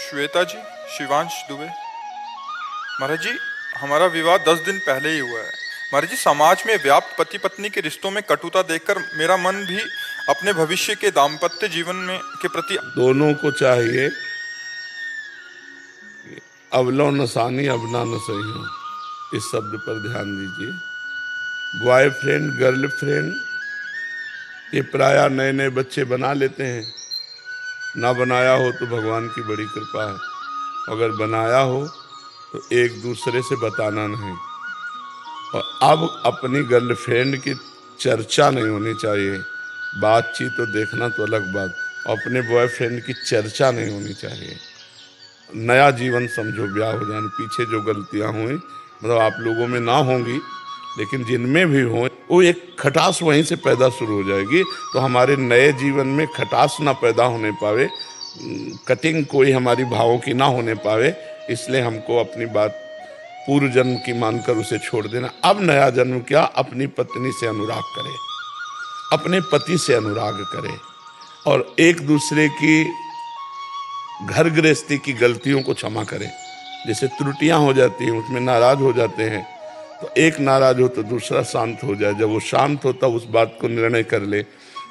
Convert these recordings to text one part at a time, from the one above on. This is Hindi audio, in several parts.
श्वेता जी, शिवांश दुबे। महाराज जी, हमारा विवाह 10 दिन पहले ही हुआ है। महाराज जी, समाज में व्याप्त पति पत्नी के रिश्तों में कटुता देखकर मेरा मन भी अपने भविष्य के दाम्पत्य जीवन में के प्रति। दोनों को चाहिए अवलो नसानी अबना न सही हो, इस शब्द पर ध्यान दीजिए। बॉयफ्रेंड गर्लफ्रेंड ये प्रायः नए नए बच्चे बना लेते हैं, ना बनाया हो तो भगवान की बड़ी कृपा है, अगर बनाया हो तो एक दूसरे से बताना नहीं। और अब अपनी गर्लफ्रेंड की चर्चा नहीं होनी चाहिए, बातचीत तो देखना तो अलग बात, अपने बॉयफ्रेंड की चर्चा नहीं होनी चाहिए। नया जीवन समझो ब्याह हो जाने, पीछे जो गलतियां हुई मतलब आप लोगों में ना होंगी, लेकिन जिनमें भी हो वो एक खटास वहीं से पैदा शुरू हो जाएगी। तो हमारे नए जीवन में खटास ना पैदा होने पावे, कटिंग कोई हमारी भावों की ना होने पावे, इसलिए हमको अपनी बात पूर्व जन्म की मानकर उसे छोड़ देना। अब नया जन्म क्या, अपनी पत्नी से अनुराग करे, अपने पति से अनुराग करे और एक दूसरे की घर गृहस्थी की गलतियों को क्षमा करें। जैसे त्रुटियां हो जाती हैं उसमें नाराज हो जाते हैं, तो एक नाराज हो तो दूसरा शांत हो जाए, जब वो शांत हो तब उस बात को निर्णय कर ले,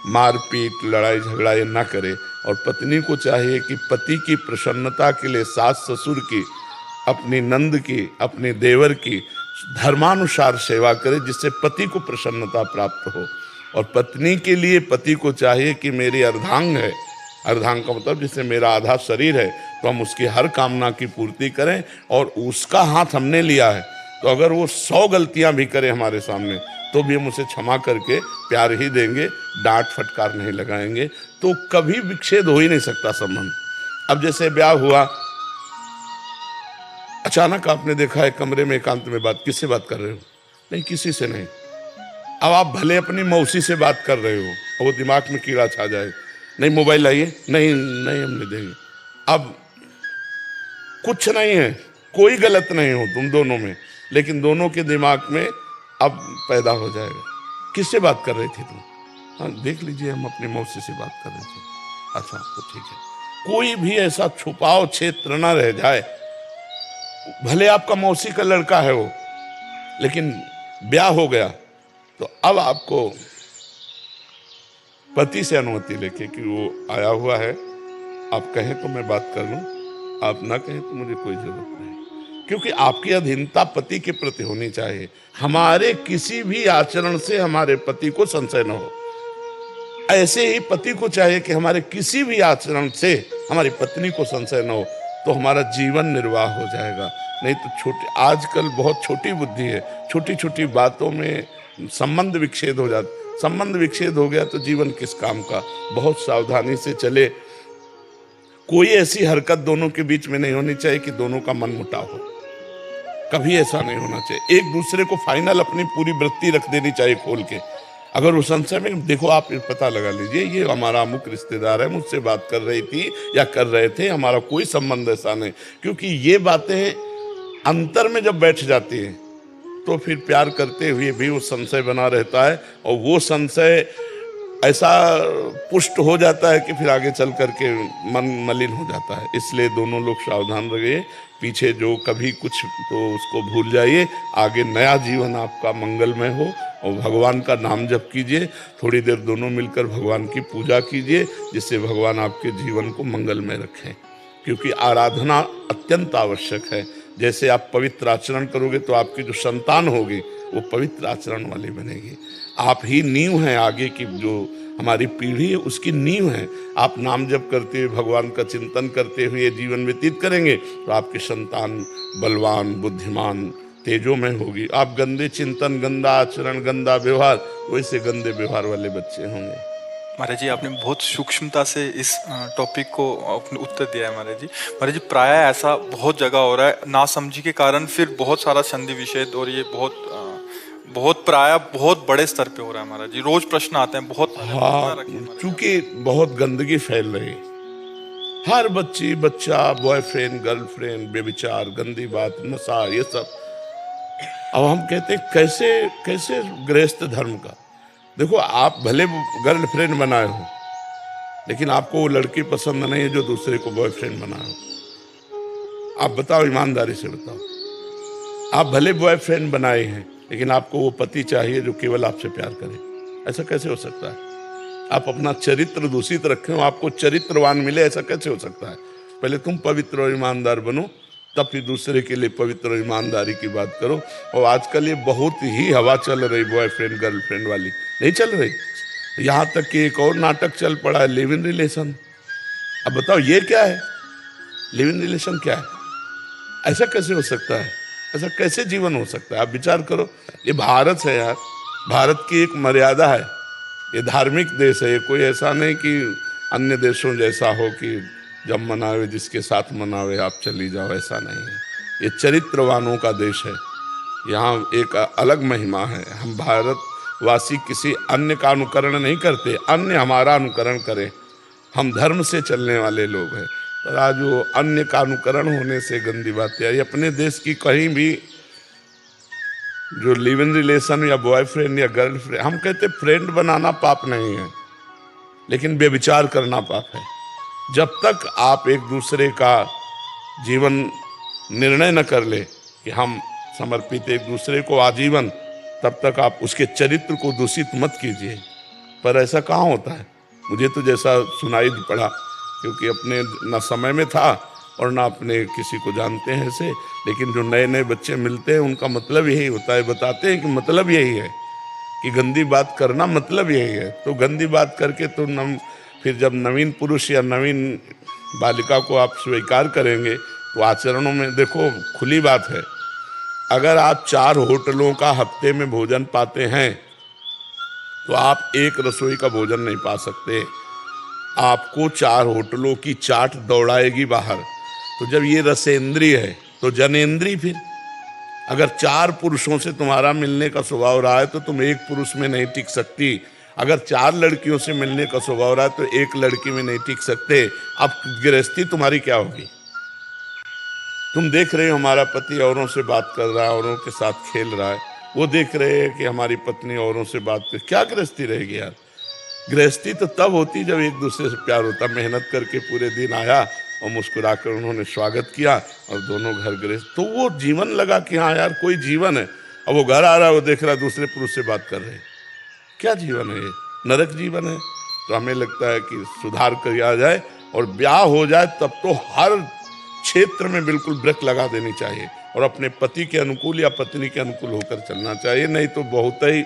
मारपीट लड़ाई झगड़ा ये ना करे। और पत्नी को चाहिए कि पति की प्रसन्नता के लिए सास ससुर की, अपनी नंद की, अपने देवर की धर्मानुसार सेवा करे, जिससे पति को प्रसन्नता प्राप्त हो। और पत्नी के लिए पति को चाहिए कि मेरी अर्धांग है, अर्धांग का मतलब जिससे मेरा आधा शरीर है, तो हम उसकी हर कामना की पूर्ति करें। और उसका हाथ हमने लिया है तो अगर वो 100 गलतियां भी करे हमारे सामने तो भी हम उसे क्षमा करके प्यार ही देंगे, डांट फटकार नहीं लगाएंगे, तो कभी विच्छेद हो ही नहीं सकता संबंध। अब जैसे ब्याह हुआ, अचानक आपने देखा है कमरे में एकांत में बात, किससे बात कर रहे हो? नहीं, किसी से नहीं। अब आप भले अपनी मौसी से बात कर रहे हो और वो दिमाग में कीड़ा छा जाए, नहीं मोबाइल लाइए, नहीं नहीं हम नहीं देंगे। अब कुछ नहीं है, कोई गलत नहीं हो तुम दोनों में, लेकिन दोनों के दिमाग में अब पैदा हो जाएगा, किससे बात कर रही थी तुम? हाँ देख लीजिए, हम अपनी मौसी से बात कर रहे थे। अच्छा तो ठीक है। कोई भी ऐसा छुपाव क्षेत्र ना रह जाए, भले आपका मौसी का लड़का है वो, लेकिन ब्याह हो गया तो अब आपको पति से अनुमति लेके कि वो आया हुआ है, आप कहें तो मैं बात कर लूं, आप ना कहें तो मुझे कोई जरूरत नहीं, क्योंकि आपकी अधीनता पति के प्रति होनी चाहिए। हमारे किसी भी आचरण से हमारे पति को संशय न हो, ऐसे ही पति को चाहिए कि हमारे किसी भी आचरण से हमारी पत्नी को संशय न हो, तो हमारा जीवन निर्वाह हो जाएगा। नहीं तो छोटे, आजकल बहुत छोटी बुद्धि है, छोटी छोटी बातों में संबंध विच्छेद हो जाता, संबंध विच्छेद हो गया तो जीवन किस काम का। बहुत सावधानी से चले, कोई ऐसी हरकत दोनों के बीच में नहीं होनी चाहिए कि दोनों का मन मुटाव हो, कभी ऐसा नहीं होना चाहिए। एक दूसरे को फाइनल अपनी पूरी वृत्ति रख देनी चाहिए खोल के। अगर उस संशय में, देखो आप पता लगा लीजिए ये हमारा अमुक रिश्तेदार है, मुझसे बात कर रही थी या कर रहे थे, हमारा कोई संबंध ऐसा नहीं। क्योंकि ये बातें अंतर में जब बैठ जाती हैं तो फिर प्यार करते हुए भी वो संशय बना रहता है, और वो संशय ऐसा पुष्ट हो जाता है कि फिर आगे चल करके मन मलिन हो जाता है। इसलिए दोनों लोग सावधान रहिए, पीछे जो कभी कुछ तो उसको भूल जाइए, आगे नया जीवन आपका मंगलमय हो। और भगवान का नाम जप कीजिए, थोड़ी देर दोनों मिलकर भगवान की पूजा कीजिए, जिससे भगवान आपके जीवन को मंगलमय रखें। क्योंकि आराधना अत्यंत आवश्यक है। जैसे आप पवित्र आचरण करोगे तो आपकी जो संतान होगी वो पवित्र आचरण वाली बनेगी। आप ही नींव हैं, आगे की जो हमारी पीढ़ी है उसकी नींव है। आप नाम जप करते हुए, भगवान का चिंतन करते हुए जीवन व्यतीत करेंगे तो आपकी संतान बलवान, बुद्धिमान, तेजोमय होगी। आप गंदे चिंतन, गंदा आचरण, गंदा व्यवहार, वैसे गंदे व्यवहार वाले बच्चे होंगे। महाराज जी, आपने बहुत सूक्ष्मता से इस टॉपिक को उत्तर दिया है महाराज जी। महाराज जी, प्रायः ऐसा बहुत जगह हो रहा है, नासमझी के कारण फिर बहुत सारा संधि विच्छेद, और ये बहुत प्रायः बहुत बड़े स्तर पे हो रहा है महाराज जी। रोज प्रश्न आते हैं बहुत। हाँ, चूंकि बहुत गंदगी फैल रही, हर बच्ची बच्चा, बॉयफ्रेंड गर्लफ्रेंड, बेविचार, गंदी बात, नशा, ये सब। अब हम कहते हैं कैसे कैसे गृहस्थ धर्म का। देखो, आप भले गर्लफ्रेंड बनाए हो, लेकिन आपको वो लड़की पसंद नहीं है जो दूसरे को बॉयफ्रेंड बनाए हो। आप बताओ, ईमानदारी से बताओ। आप भले बॉयफ्रेंड बनाए हैं, लेकिन आपको वो पति चाहिए जो केवल आपसे प्यार करे। ऐसा कैसे हो सकता है? आप अपना चरित्र दूषित रखें, आपको चरित्रवान मिले, ऐसा कैसे हो सकता है? पहले तुम पवित्र और ईमानदार बनो, तब फिर दूसरे के लिए पवित्र और ईमानदारी की बात करो। और आजकल ये बहुत ही हवा चल रही बॉयफ्रेंड गर्लफ्रेंड वाली, नहीं चल रही। यहाँ तक कि एक और नाटक चल पड़ा है, लिव इन रिलेशन। अब बताओ ये क्या है? लिव इन रिलेशन क्या है? ऐसा कैसे हो सकता है? ऐसा कैसे जीवन हो सकता है? आप विचार करो। ये भारत है यार, भारत की एक मर्यादा है, ये धार्मिक देश है। ये कोई ऐसा नहीं कि अन्य देशों जैसा हो कि जब मनावे जिसके साथ मनावे आप चली जाओ, ऐसा नहीं है। ये चरित्रवानों का देश है, यहाँ एक अलग महिमा है। हम भारतवासी किसी अन्य का अनुकरण नहीं करते, अन्य हमारा अनुकरण करे। हम धर्म से चलने वाले लोग हैं। पर आज वो अन्य का अनुकरण होने से गंदी बातें आई। अपने देश की कहीं भी जो लिव इन रिलेशन या बॉयफ्रेंड या गर्लफ्रेंड, हम कहते फ्रेंड बनाना पाप नहीं है, लेकिन बेविचार करना पाप है। जब तक आप एक दूसरे का जीवन निर्णय न कर ले कि हम समर्पित एक दूसरे को आजीवन, तब तक आप उसके चरित्र को दूषित मत कीजिए। पर ऐसा कहाँ होता है? मुझे तो जैसा सुनाई पड़ा, क्योंकि अपने न समय में था और ना अपने किसी को जानते हैं ऐसे, लेकिन जो नए नए बच्चे मिलते हैं उनका मतलब यही होता है, बताते हैं कि मतलब यही है कि गंदी बात करना मतलब यही है। तो गंदी बात करके तो फिर जब नवीन पुरुष या नवीन बालिका को आप स्वीकार करेंगे तो आचरणों में देखो, खुली बात है, अगर आप 4 होटलों का हफ्ते में भोजन पाते हैं तो आप एक रसोई का भोजन नहीं पा सकते। आपको 4 होटलों की चाट दौड़ाएगी बाहर। तो जब ये रसेंद्रिय है तो जनेंद्रिय। फिर अगर 4 पुरुषों से तुम्हारा मिलने का स्वभाव रहा है तो तुम एक पुरुष में नहीं टिक सकती। अगर 4 लड़कियों से मिलने का स्वभाव रहा है तो एक लड़की में नहीं टिक सकते। अब गृहस्थी तुम्हारी क्या होगी? तुम देख रहे हो हमारा पति औरों से बात कर रहा है, औरों के साथ खेल रहा है, वो देख रहे हैं कि हमारी पत्नी औरों से बात कर, क्या गृहस्थी रहेगी यार? गृहस्थी तो तब होती जब एक दूसरे से प्यार होता। मेहनत करके पूरे दिन आया और मुस्कुराकर उन्होंने स्वागत किया और दोनों घर गृहस्थ, तो वो जीवन लगा कि हाँ यार कोई जीवन है। अब वो घर आ रहा है, वो देख रहा है दूसरे पुरुष से बात कर रहे हैं, क्या जीवन है ये? नरक जीवन है। तो हमें लगता है कि सुधार किया जाए और ब्याह हो जाए, तब तो हर क्षेत्र में बिल्कुल ब्रेक लगा देनी चाहिए और अपने पति के अनुकूल या पत्नी के अनुकूल होकर चलना चाहिए। नहीं तो बहुत ही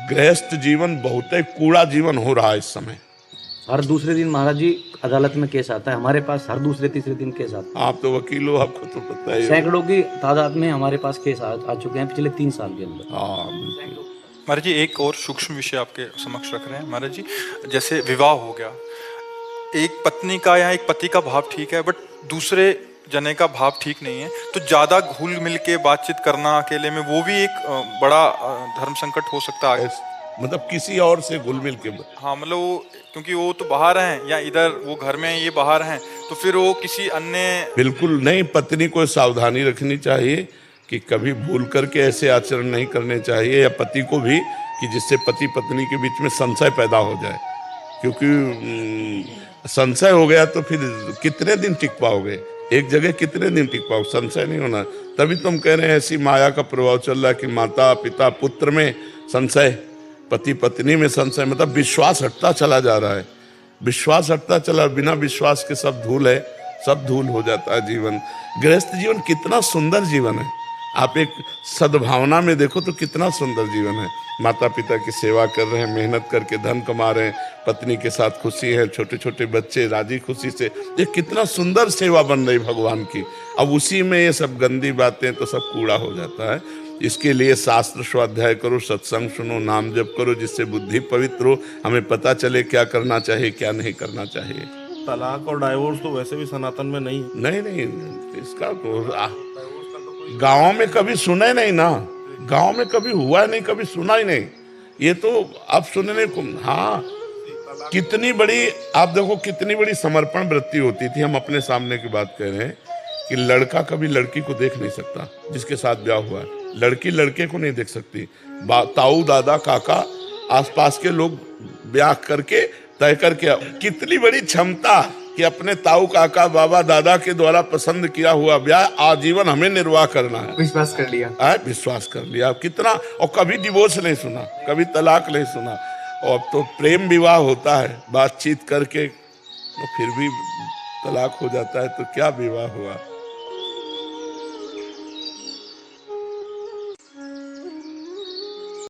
गृहस्थ जीवन, बहुत ही कूड़ा जीवन हो रहा है इस समय। हर दूसरे दिन महाराज जी अदालत में केस आता है हमारे पास, हर दूसरे तीसरे दिन केस आता है। आप तो वकील हो, आपको तो पता है। सैकड़ों की तादाद में हमारे पास केस आ चुके हैं पिछले 3 साल के अंदर। हाँ, महाराज जी एक और सूक्ष्म विषय आपके समक्ष रख रहे हैं महाराज जी। जैसे विवाह हो गया, एक पत्नी का या एक पति का भाव ठीक है, बट दूसरे जने का भाव ठीक नहीं है, तो ज्यादा घुल मिल के बातचीत करना अकेले में, वो भी एक बड़ा धर्म संकट हो सकता है। मतलब किसी और से घुल मिल के, हाँ मतलब वो, क्योंकि वो तो बाहर हैं या इधर वो घर में है, ये बाहर हैं, तो फिर वो किसी अन्य। बिल्कुल नहीं। पत्नी को सावधानी रखनी चाहिए कि कभी भूल करके ऐसे आचरण नहीं करने चाहिए, या पति को भी, कि जिससे पति पत्नी के बीच में संशय पैदा हो जाए। क्योंकि संशय हो गया तो फिर कितने दिन टिक पाओगे? एक जगह कितने दिन टिक पाओ? संशय नहीं होना। तभी तुम कह रहे हैं ऐसी माया का प्रभाव चल रहा है कि माता पिता पुत्र में संशय, पति पत्नी में संशय, मतलब विश्वास हटता चला जा रहा है। विश्वास हटता चला, बिना विश्वास के सब धूल है, सब धूल हो जाता है जीवन। गृहस्थ जीवन कितना सुंदर जीवन है, आप एक सद्भावना में देखो तो कितना सुंदर जीवन है। माता पिता की सेवा कर रहे हैं, मेहनत करके धन कमा रहे हैं, पत्नी के साथ खुशी है, छोटे छोटे बच्चे राजी खुशी से, ये कितना सुंदर सेवा बन रही भगवान की। अब उसी में ये सब गंदी बातें, तो सब कूड़ा हो जाता है। इसके लिए शास्त्र स्वाध्याय करो, सत्संग सुनो, नाम जप करो, जिससे बुद्धि पवित्र हो, हमें पता चले क्या करना चाहिए क्या नहीं करना चाहिए। तलाक और डाइवोर्स तो वैसे भी सनातन में नहीं। इसका तो गाँव में कभी सुना नहीं ना, गांव में कभी हुआ नहीं, कभी सुना ही नहीं। ये तो अब सुनने को, हाँ कितनी बड़ी, आप देखो कितनी बड़ी समर्पण वृत्ति होती थी। हम अपने सामने की बात कह रहे हैं कि लड़का कभी लड़की को देख नहीं सकता जिसके साथ ब्याह हुआ है, लड़की लड़के को नहीं देख सकती। ताऊ दादा काका आसपास के लोग ब्याह करके तय करके, कितनी बड़ी क्षमता कि अपने ताऊ काका बाबा दादा के द्वारा पसंद किया हुआ ब्याह आजीवन हमें निर्वाह करना है। विश्वास कर लिया। विश्वास कर लिया कितना, और कभी डिवोर्स नहीं सुना, कभी तलाक नहीं सुना। और अब तो प्रेम विवाह होता है, बातचीत करके तो फिर भी तलाक हो जाता है, तो क्या विवाह हुआ।